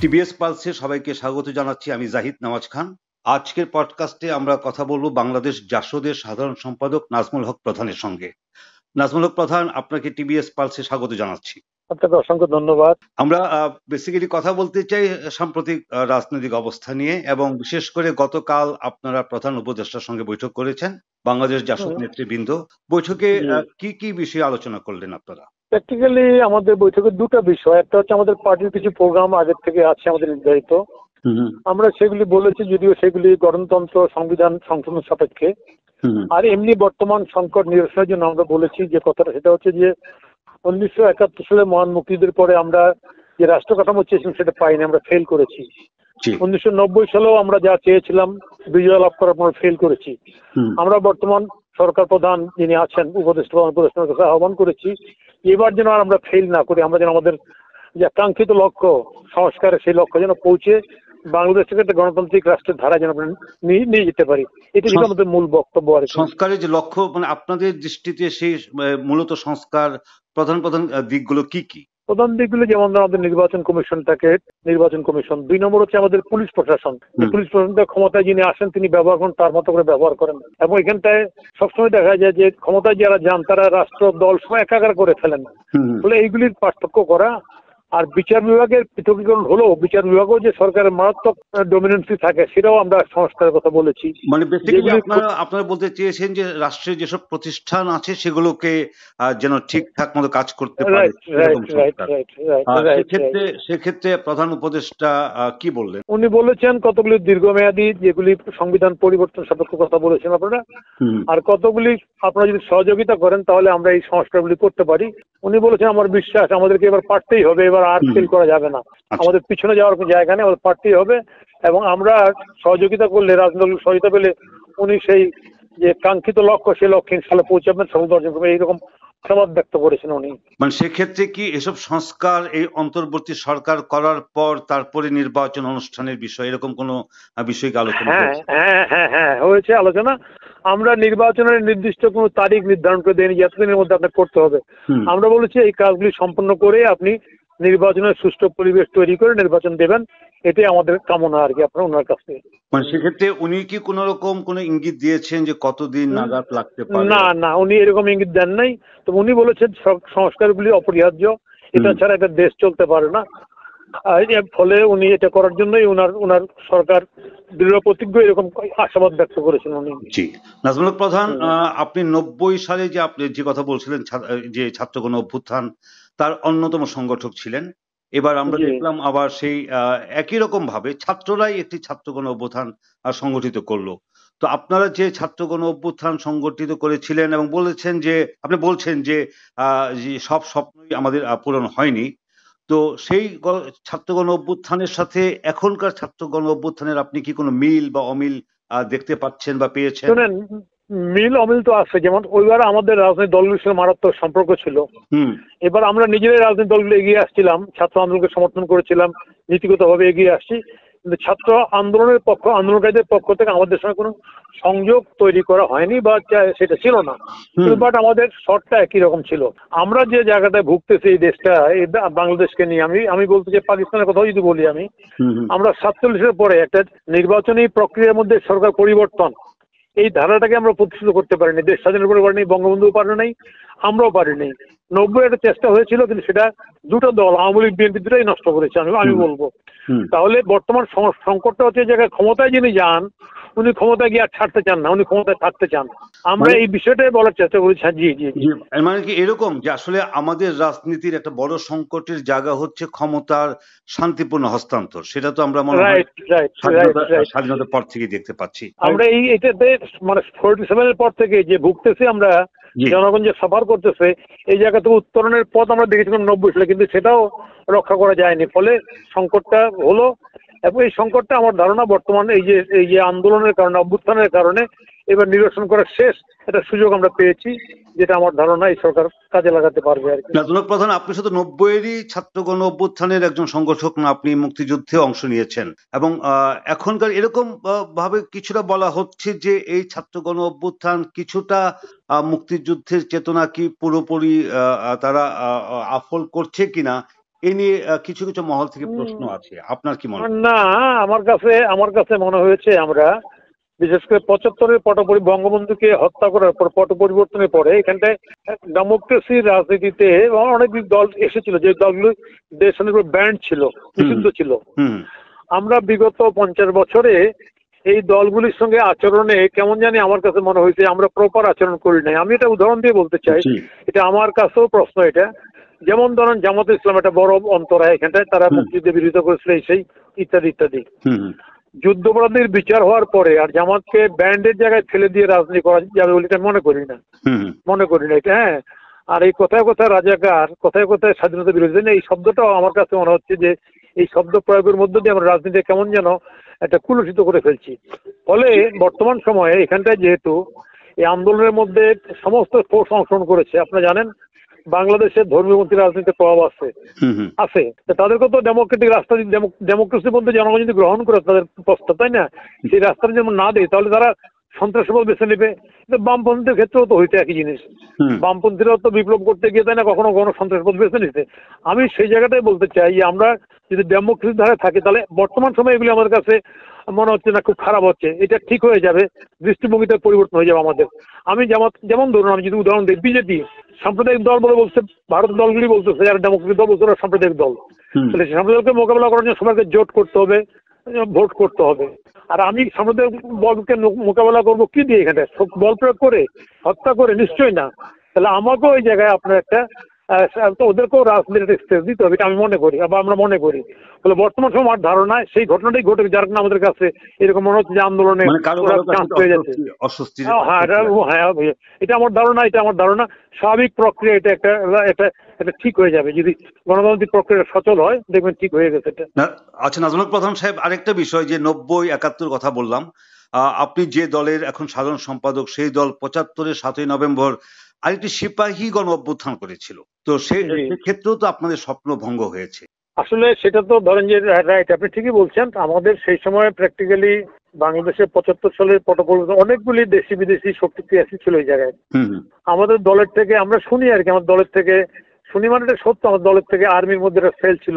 TBS পালসে সবাইকে স্বাগত জানাচ্ছি। আমি জাহিদ নওয়াজ খান। আজকের পডকাস্টে আমরা কথা বলবো বাংলাদেশ জাসদের সাধারণ সম্পাদক নাজমুল হক প্রধানের সঙ্গে। নাজমুল হক প্রধান, আপনাকে টিবিএস পালসে স্বাগত জানাচ্ছি। আপনাকে অসংখ্য ধন্যবাদ। আমরা বেসিক্যালি কথা বলতে চাই সাম্প্রতিক রাজনৈতিক অবস্থা নিয়ে, এবং বিশেষ করে গতকাল আপনারা প্রধান উপদেষ্টার সঙ্গে বৈঠক করেছেন, বাংলাদেশ জাসদ নেতৃবৃন্দ। বৈঠকে কি কি বিষয়ে আলোচনা করলেন আপনারা? প্র্যাকটিক্যালি আমাদের বৈঠকের দুটো বিষয়, একটা হচ্ছে আমাদের পার্টির কিছু প্রোগ্রাম আগের থেকে আছে আমাদের নির্ধারিত, আমরা সেগুলি বলেছি, যদিও সেগুলি গণতন্ত্র সংবিধান সংশোধন সাপেক্ষে। আর এমনি বর্তমান সংকট নিরসনের জন্য আমরা বলেছি যে কথাটা, সেটা হচ্ছে যে 1971 সালে মহান মুক্তিযুদ্ধের পরে আমরা যে রাষ্ট্র কাঠামো চেয়েছিলাম সেটা পাইনি, আমরা ফেল করেছি। 1990 সালেও আমরা যা চেয়েছিলাম বিজয় লাভ করার পর ফেল করেছি। আমরা বর্তমান সরকার প্রধান যিনি আছেন উপদেষ্টার কাছে আহ্বান করেছি এবার যেন আর আমরা ফেল না করি, আমরা যেন আমাদের যে কাঙ্ক্ষিত লক্ষ্য সংস্কারের সেই লক্ষ্য যেন পৌঁছে বাংলাদেশকে একটা গণতান্ত্রিক রাষ্ট্রের ধারা যেন আমরা নিয়ে যেতে পারি। এটা ছিল আমাদের মূল বক্তব্য। আর সংস্কারের যে লক্ষ্য, মানে আপনাদের দৃষ্টিতে সেই মূলত সংস্কার প্রধান দিকগুলো কি কি? প্রধান দিকগুলো যেমন আমাদের নির্বাচন কমিশন, 2 নম্বর হচ্ছে আমাদের পুলিশ প্রশাসন। পুলিশ প্রশাসনের ক্ষমতায় যিনি আসেন তিনি ব্যবহার করেন, তার মতো করে ব্যবহার করেন, এবং এখানটায় সবসময় দেখা যায় যে ক্ষমতায় যারা যান তারা রাষ্ট্র দল সময় একাকার করে ফেলেন। ফলে এইগুলির পার্থক্য করা। আর বিচার বিভাগের পৃথকীকরণ হলেও বিচার বিভাগও যে সরকারের মারাত্মক ডমিনেন্সি থাকে সেটাও আমরা সংস্কারের কথা বলেছি। মানে বেসিক্যালি আপনারা বলতে চেয়েছেন যে রাষ্ট্রের যেসব প্রতিষ্ঠান আছে সেগুলোকে যেন ঠিকঠাক মতো কাজ করতে পারে। সেক্ষেত্রে প্রধান উপদেষ্টা কি বললেন? উনি বলেছেন কতগুলি দীর্ঘমেয়াদী যেগুলি সংবিধান পরিবর্তন সাপেক্ষ কথা বলেছেন আপনারা, আর কতগুলি আপনারা যদি সহযোগিতা করেন তাহলে আমরা এই সংস্কারগুলি করতে পারি। উনি বলেছেন আমার বিশ্বাস আমাদেরকে এবার পারতেই হবে, এবার আর ফেল করা যাবে না, আমাদের পিছনে যাওয়ার কোনো জায়গা নেই, আমাদের পারতেই হবে। এবং আমরা সহযোগিতা করলে, রাজনৈতিক সহযোগিতা পেলে উনি সেই যে কাঙ্ক্ষিত লক্ষ্য সেই লক্ষ্যে ইনশাআল্লাহ পৌঁছাবেন, সফলতা অর্জন করবেন, এইরকম আশাবাদ ব্যক্ত করেছেন উনি। মানে সেক্ষেত্রে কি এসব সংস্কার এই অন্তর্বর্তী সরকার করার পর তারপরে নির্বাচন অনুষ্ঠানের বিষয়, এরকম কোনো বিষয়কে আলোচনা হয়েছে? হ্যাঁ হয়েছে আলোচনা। আমরা নির্বাচনের নির্দিষ্ট কোনো তারিখ নির্ধারণ করে দেয়নি এতদিনের মধ্যে আপনাকে করতে হবে। আমরা বলেছি এই কাজগুলি সম্পন্ন করে আপনি নির্বাচনের সুষ্ঠু পরিবেশ তৈরি করে নির্বাচন দেবেন, এটাই আমাদের কামনা আর কি আপনার ওনার কাছে। মানে সেক্ষেত্রে উনি কি কোন রকম কোনো ইঙ্গিত দিয়েছেন যে কতদিন নাগাদ লাগতে পারে? না, উনি এরকম ইঙ্গিত দেন নাই। তো উনি বলেছেন সংস্কারগুলি অপরিহার্য, এটা ছাড়া একটা দেশ চলতে পারে না। ফলে উনি এটা করার জন্যই ওনার সরকার দৃঢ় প্রতিজ্ঞ, এরকম আশাবাদ ব্যক্ত করেছেন উনি। জি, নাজমুল হক প্রধান, আপনি 90 সালে যে আপনি যে কথা বলছিলেন যে ছাত্র গণ অভ্যুত্থান, তার অন্যতম সংগঠক ছিলেন। এবার আমরা দেখলাম আবার সেই একই রকম ভাবে ছাত্ররাই একটি ছাত্র গণ অভ্যুত্থান সংগঠিত করলো। তো আপনারা যে ছাত্র গণ অভ্যুত্থান সংগঠিত করেছিলেন এবং আপনি বলছেন যে সব স্বপ্নই আমাদের পূরণ হয়নি, তো সেই ছাত্র গণ অভ্যুত্থানের সাথে এখনকার ছাত্র গণ অভ্যুত্থানের আপনি কি কোনো মিল বা অমিল দেখতে পাচ্ছেন বা পেয়েছেন? শুনেন, মিল অমিল তো আছে। যেমন ওইবার আমাদের রাজনৈতিক দলগুলোর সাথে মারাত্মক সম্পর্ক ছিল। এবার আমরা নিজেরাই রাজনৈতিক দলগুলো এগিয়ে আসছিলাম, ছাত্র আন্দোলনকে সমর্থন করেছিলাম, নীতিগতভাবে এগিয়ে আসছি, কিন্তু ছাত্র আন্দোলনকারীদের পক্ষ থেকে আমাদের সঙ্গে কোনো সংযোগ তৈরি করা হয়নি বা সেটা ছিল না। বাট আমাদের শর্তটা একই রকম ছিল। আমরা যে জায়গাটায় ভুগতেছি এই দেশটা, এই বাংলাদেশকে নিয়ে, আমি বলতে চাই পাকিস্তানের কথাও যদি বলি, আমরা 47-এর পরে একটা নির্বাচনী প্রক্রিয়ার মধ্যে সরকার পরিবর্তন, এই ধারাটাকে আমরা প্রতিষ্ঠিত করতে পারিনি। দেশ স্বাধীনের পরে পারিনি, বঙ্গবন্ধুও পারে নাই, আমরাও পারিনি। 90 একটা চেষ্টা হয়েছিল, কিন্তু সেটা দুটো দল, আওয়ামী লীগ বিএনপি দুটাই নষ্ট করেছে আমি বলবো। তাহলে বর্তমান সংকটটা হচ্ছে জায়গায় ক্ষমতায় যিনি যান উনি ক্ষমতায় গিয়ে আর ছাড়তে চান না, উনি ক্ষমতায় থাকতে চান। আমরা এই বিষয়টাই বলার চেষ্টা করেছি। জি, মানে কি এরকম যে আসলে আমাদের রাজনীতির একটা বড় সংকটের জায়গা হচ্ছে ক্ষমতার শান্তিপূর্ণ হস্তান্তর, সেটা তো আমরা মনে হয় স্বাধীনতার পর থেকে দেখতে পাচ্ছি। আমরা এইটাতে মানে 47-এর পর থেকে যে ভুগতেছি আমরা, জনগণ যে সাফার করতেছে, এই জায়গা থেকে উত্তরণের পথ আমরা দেখেছিলাম 90 সালে, কিন্তু সেটাও রক্ষা করা যায়নি। ফলে সংকটটা হলো, এবং এই সংকটটা আমার ধারণা বর্তমানে এই যে আন্দোলনের কারণে, অভ্যুত্থানের কারণে এবার নিরসন করার শেষ একটা সুযোগ আমরা পেয়েছি, যেটা আমার ধারণা এই সরকার কাজে লাগাতে পারবে আর কি। নাজমুল হক প্রধান, আপনি শুধু 90-এরই ছাত্র গণ অভ্যুত্থানের একজন সংগঠক না, আপনি মুক্তিযুদ্ধে অংশ নিয়েছেন, এবং এখনকার এরকম ভাবে কিছুটা বলা হচ্ছে যে এই ছাত্র গণ অভ্যুত্থান কিছুটা মুক্তিযুদ্ধের চেতনা কি পুরোপুরি তারা আফল করছে কিনা, এ নিয়ে কিছু কিছু মহল থেকে প্রশ্ন আছে, আপনার কি মনে হয়? না, আমার কাছে মনে হয়েছে আমরা বিশেষ করে 75-এর বঙ্গবন্ধুকে হত্যা করার পর পট পরিবর্তনের পরে এখানটায় ডেমোক্রেসির রাজনীতিতে অনেক দল এসেছিল, যে দলগুলো দেশের উপর ব্যান্ড ছিল, নিষিদ্ধ ছিল। আমরা বিগত 50 বছরে এই দলগুলির সঙ্গে আচরণে কেমন জানি আমার কাছে মনে হয়েছে আমরা প্রপার আচরণ করি নাই। আমি এটা উদাহরণ দিয়ে বলতে চাই, এটা আমার কাছেও প্রশ্ন। এটা যেমন ধরেন জামাতে ইসলাম একটা বড় অন্তরায়, এখানটায় তারা মুক্তিযুদ্ধের বিরোধিতা করেছিল, সেই ইত্যাদি ইত্যাদি। যুদ্ধাপরাধীর বিচার হওয়ার পরে আর জামাতকে ব্যান্ডের জায়গায় ফেলে দিয়ে রাজনীতি করা যাবে বলে এটা মনে করি না এটা। হ্যাঁ, আর এই কথায় কথায় রাজাকার, কথায় কথায় স্বাধীনতা বিরোধী, এই শব্দটাও আমার কাছে মনে হচ্ছে যে এই শব্দ প্রয়োগের মধ্য দিয়ে আমরা রাজনীতি কেমন যেন একটা কুলুষিত করে ফেলছি। ফলে বর্তমান সময়ে এখানটায় যেহেতু এই আন্দোলনের মধ্যে সমস্ত ফোর্স অংশগ্রহণ করেছে, আপনারা জানেন বাংলাদেশের ধর্মীয়পন্থী রাজনীতির প্রভাব আছে, তাদেরকে তো ডেমোক্রেটিক রাস্তা, ডেমোক্রেসির মধ্যে জনগণ যদি গ্রহণ করে তাদের প্রস্তাব, তাই না, সেই রাস্তাটা যেমন না দেয় তাহলে তারা সন্ত্রাসবাদ বেছে নেবে। বামপন্থীদের ক্ষেত্রেও তো হইতে একই জিনিস, বামপন্থীরাও তো বিপ্লব করতে গিয়ে, তাই না, কখনো কখনো সন্ত্রাসবাদ বেছে নিতে। আমি সেই জায়গাটাই বলতে চাই যে আমরা যদি ডেমোক্রেসির ধারে থাকি তাহলে বর্তমান সময়ে এগুলি আমাদের কাছে মনে হচ্ছে না খুব খারাপ হচ্ছে, এটা ঠিক হয়ে যাবে, দৃষ্টিভঙ্গিতে পরিবর্তন হয়ে যাবে আমাদের। আমি যেমন ধরুন, আমি যদি উদাহরণ দিই, বিজেপি সাম্প্রদায়িক দল বলে বলছে, ভারতের দলগুলি বলতেছে যারা ডেমোক্রেটিক দল বলছে ওরা সাম্প্রদায়িক দল। তাহলে সাম্প্রদায়িককে মোকাবেলা করার জন্য সবাইকে জোট করতে হবে, ভোট করতে হবে। আর আমি সাম্প্রদায়িক বলকে মোকাবেলা করবো কি দিয়ে? এখানে বল প্রয়োগ করে, হত্যা করে? নিশ্চয়ই না। তাহলে আমাকেও ওই জায়গায় আপনার একটা ওদেরকেও রাজনীতির স্পেস দিতে হবে, এটা আমি মনে করি, আবার আমরা মনে করি। বলে বর্তমান সময় আমার ধারণা সেই ঘটনাটাই ঘটে, যার কারণে আমাদের কাছে এরকম মনে হচ্ছে যে আন্দোলনে চান্স হয়ে যাচ্ছে। হ্যাঁ, এটা আমার ধারণা স্বাভাবিক প্রক্রিয়া, এটা একটা ঠিক হয়ে যাবে যদি গণতান্ত্রিক প্রক্রিয়া সচল হয়, দেখবেন ঠিক হয়ে গেছে এটা। আচ্ছা নাজমুল প্রধান সাহেব, আরেকটা বিষয় যে 90-71 কথা বললাম, আপনি যে দলের এখন সাধারণ সম্পাদক, সেই দল 75-এর 7ই নভেম্বর আরেকটি সিপাহী গণ অভ্যুত্থান করেছিল, তো সেই ক্ষেত্রেও তো আপনাদের স্বপ্ন ভঙ্গ হয়েছে। আসলে সেটা তো ধরেন যে রাইট, আপনি ঠিকই বলছেন। আমাদের সেই সময় প্র্যাকটিক্যালি বাংলাদেশের 75 সালের পটপরিবর্তন অনেকগুলি দেশি বিদেশি শক্তি ক্রিয়াশীল ছিল এই জায়গায়। আমাদের দলের থেকে আমরা শুনি আর কি, আমার দলের থেকে শুনি মানে এটা সত্য, আমার দলের থেকে আর্মির মধ্যে একটা সেল ছিল,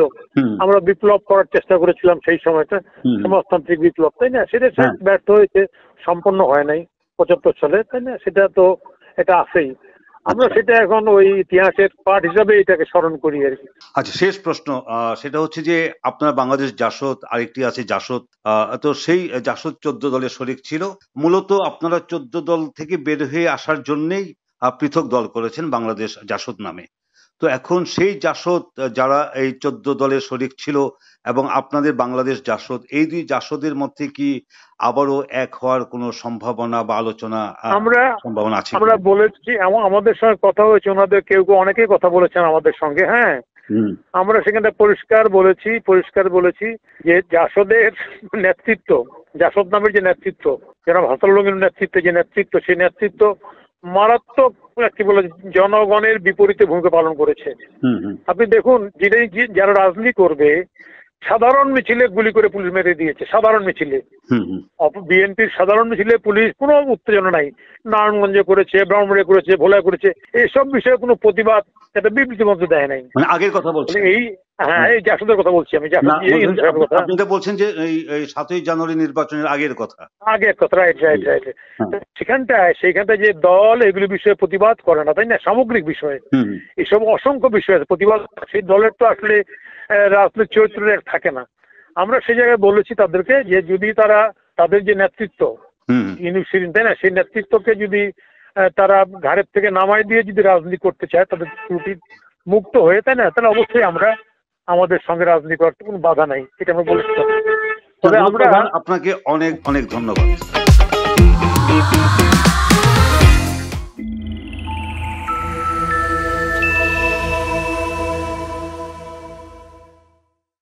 আমরা বিপ্লব করার চেষ্টা করেছিলাম সেই সময়টা, সমাজতান্ত্রিক বিপ্লব, তাই না, সেটা ব্যর্থ হয়েছে, সম্পন্ন হয় নাই 75 সালে, তাই না, সেটা তো এটা আছেই। আমরা সেটা এখন ওই ইতিহাসের পার্ট হিসাবে এটাকে স্মরণ করি আর কি। আচ্ছা, শেষ প্রশ্ন, সেটা হচ্ছে যে আপনার বাংলাদেশ জাসদ, আরেকটি আছে জাসদ, তো সেই জাসদ 14 দলের শরিক ছিল। মূলত আপনারা 14 দল থেকে বের হয়ে আসার জন্যই পৃথক দল করেছেন বাংলাদেশ জাসদ নামে। তো এখন সেই জাসদ যারা এই 14 দলের শরিক ছিল এবং আপনাদের বাংলাদেশ জাসদ, এই দুই জাসদের মধ্যে কি আবারও এক হওয়ার কোনো সম্ভাবনা বা আলোচনা সম্ভাবনা আছে? আমরা বলেছি, আমাদের সঙ্গে কথা হয়েছে, ওনাদের কেউ অনেকেই কথা বলেছেন আমাদের সঙ্গে। হ্যাঁ, আমরা সেখানে পরিষ্কার বলেছি যে জাসদের নেতৃত্ব, জাসদ নামের যে নেতৃত্ব, যারা হাসানুল্লাহর নেতৃত্বে যে নেতৃত্ব, সেই নেতৃত্ব মারাত্মক কি বলে জনগণের বিপরীতে ভূমিকা পালন করেছে। আপনি দেখুন, যারা রাজনীতি করবে সাধারণ মিছিলে গুলি করে পুলিশ মেরে দিয়েছে, সাধারণ মিছিলে, বিএনপির সাধারণ মিছিলে পুলিশ কোনো উত্তেজনা নাই, নারায়ণগঞ্জে করেছে, ব্রাহ্মণবাড়িয়া করেছে, ভোলায় করেছে, এইসব বিষয়ে কোনো প্রতিবাদ, একটা বিবৃতি মধ্যে দেয় নাই। মানে আগের কথা বলছেন? হ্যাঁ, এই জাসদের কথা বলছি আমি। আপনি তো বলছেন যে এই 7ই জানুয়ারি নির্বাচনের আগের কথা। রাইট। সেইখানটায় যে দল এগুলি বিষয়ে প্রতিবাদ করে না, তাই না, সামগ্রিক বিষয়ে এইসব অসংখ্য বিষয় আছে প্রতিবাদ, সেই দলের তো আসলে রাজনৈতিক চরিত্র থাকে না। আমরা সেই জায়গায় বলেছি তাদেরকে যে যদি তাদের যে নেতৃত্ব ইউনিভার্সিটি, তাই না, সেই নেতৃত্বকে যদি তারা ঘাড়ের থেকে নামাই দিয়ে যদি রাজনীতি করতে চায়, তাদের ত্রুটি মুক্ত হয়ে, তাই না, তাহলে অবশ্যই আমরা আমাদের সঙ্গে রাজনীতি করতে কোনো বাধা নাই, এটা আমরা বলেছি। তবে আপনাকে অনেক অনেক ধন্যবাদ।